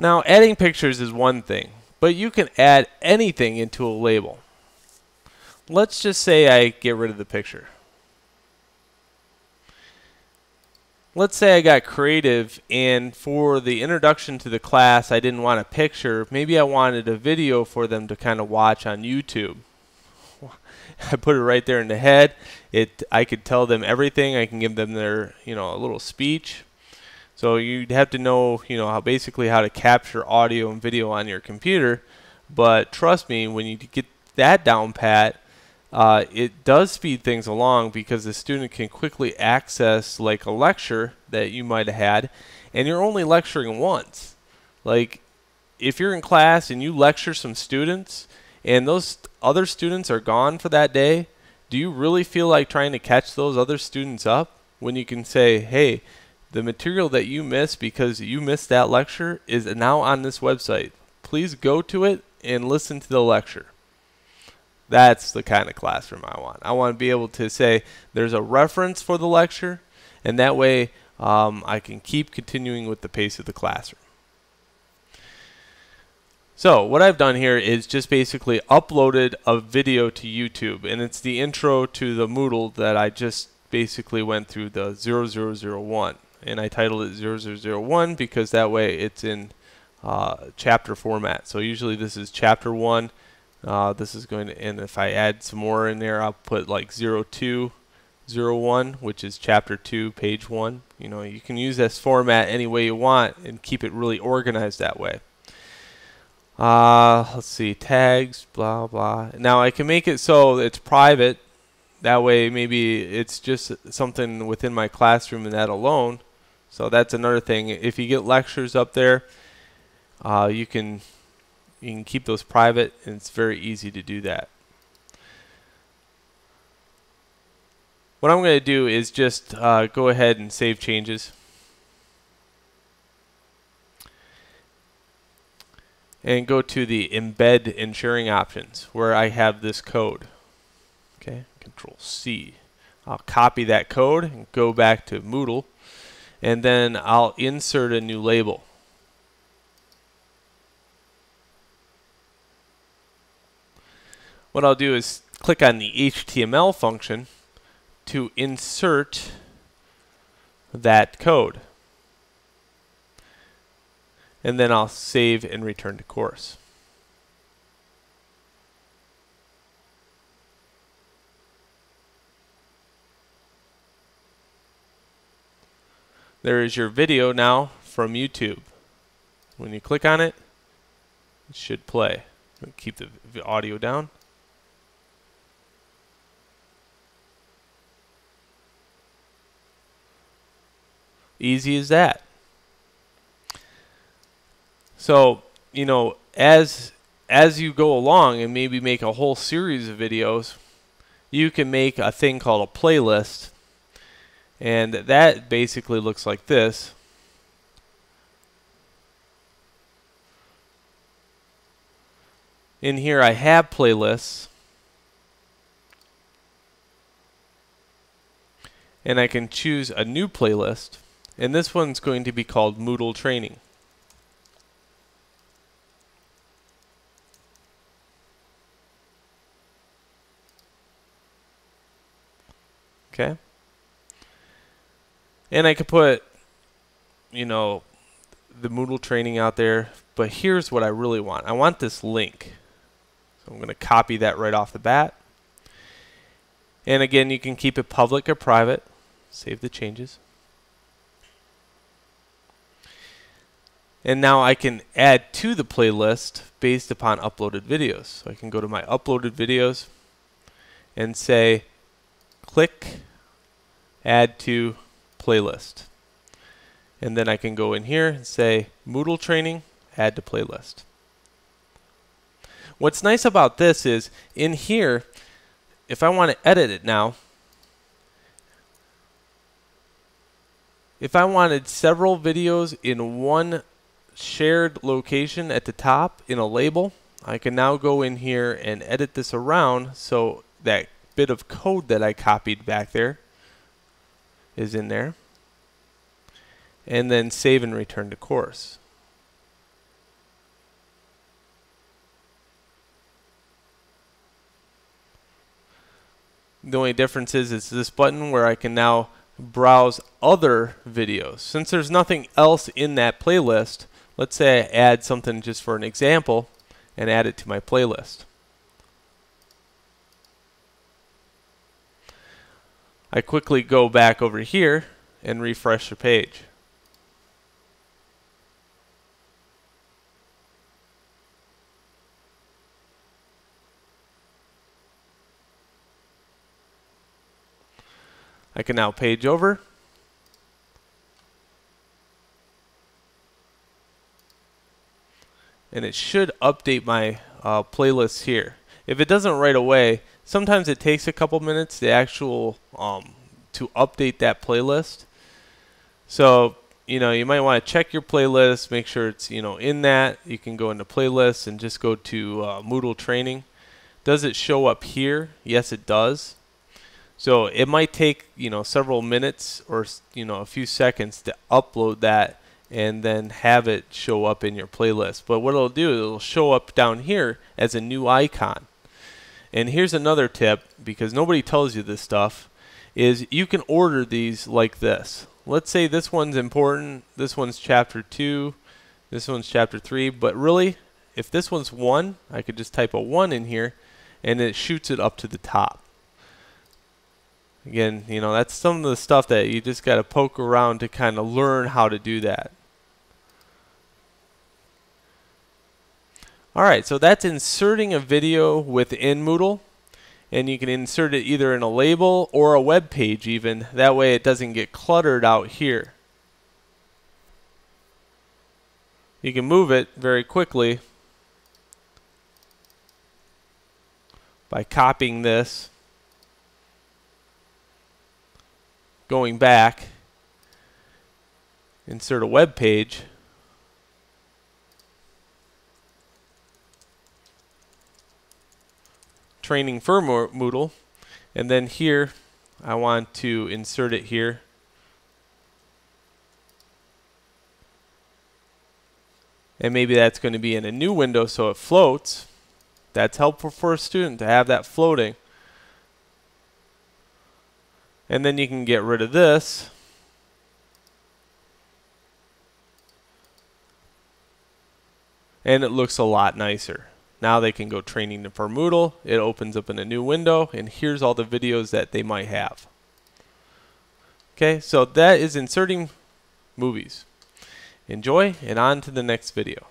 Now, adding pictures is one thing, but you can add anything into a label. Let's just say I get rid of the picture. Let's say I got creative and for the introduction to the class I didn't want a picture. Maybe I wanted a video for them to kind of watch on YouTube. I put it right there in the head. I could tell them everything. I can give them their, a little speech. So you'd have to know, how basically how to capture audio and video on your computer. But trust me, when you get that down pat, it does speed things along because the student can quickly access like a lecture that you might have had, and you're only lecturing once. Like if you're in class and you lecture some students and those other students are gone for that day, do you really feel like trying to catch those other students up when you can say, hey, the material that you missed because you missed that lecture is now on this website. Please go to it and listen to the lecture. That's the kind of classroom I want. I want to be able to say there's a reference for the lecture, and that way I can keep continuing with the pace of the classroom. So what I've done here is just basically uploaded a video to YouTube, and it's the intro to the Moodle that I just basically went through the 0001, and I titled it 0001 because that way it's in chapter format. So usually this is chapter 1. This is going to, and if I add some more in there, I'll put like 0201, which is chapter 2, page 1. You can use this format any way you want and keep it really organized that way. Let's see, tags, blah, blah. Now I can make it so it's private. That way maybe it's just something within my classroom and that alone. So that's another thing. If you get lectures up there, you can keep those private, and it's very easy to do that. What I'm going to do is just go ahead and save changes. And go to the embed and sharing options where I have this code. Okay, Control C. I'll copy that code and go back to Moodle, and then I'll insert a new label. What I'll do is click on the HTML function to insert that code. And then I'll save and return to course. There is your video now from YouTube. When you click on it, it should play. Keep the audio down. Easy as that. So, as you go along and maybe make a whole series of videos, you can make a thing called a playlist, and that basically looks like this. In here I have playlists, and I can choose a new playlist, and this one's going to be called Moodle Training. Okay. And I could put, the Moodle training out there, but here's what I really want. I want this link. So I'm going to copy that right off the bat. And again, you can keep it public or private. Save the changes. And now I can add to the playlist based upon uploaded videos. So I can go to my uploaded videos and say, click add to playlist, and then I can go in here and say Moodle training, add to playlist. What's nice about this is in here, if I want to edit it now, if I wanted several videos in one shared location at the top in a label, I can now go in here and edit this around so that bit of code that I copied back there is in there, and then save and return to course. The only difference is this button where I can now browse other videos. Since there's nothing else in that playlist, let's say I add something just for an example and add it to my playlist. I quickly go back over here and refresh the page. I can now page over and it should update my playlists here. If it doesn't right away, sometimes it takes a couple minutes to to update that playlist. So you might want to check your playlist, make sure it's in that. You can go into playlists and just go to Moodle training. Does it show up here? Yes, it does. So it might take several minutes or a few seconds to upload that and then have it show up in your playlist. But what it'll do, it'll show up down here as a new icon. And here's another tip, because nobody tells you this stuff, is you can order these like this. Let's say this one's important, this one's chapter 2, this one's chapter 3, but really, if this one's 1, I could just type a 1 in here and it shoots it up to the top. Again, that's some of the stuff that you just got to poke around to kind of learn how to do that. Alright, so that's inserting a video within Moodle, and you can insert it either in a label or a web page even. That way it doesn't get cluttered out here. You can move it very quickly by copying this, going back, insert a web page, training for Moodle, and then here I want to insert it here. And maybe that's going to be in a new window so it floats. That's helpful for a student to have that floating. And then you can get rid of this. And it looks a lot nicer. Now they can go training for Moodle. It opens up in a new window, and here's all the videos that they might have. Okay, so that is inserting movies. Enjoy, and on to the next video.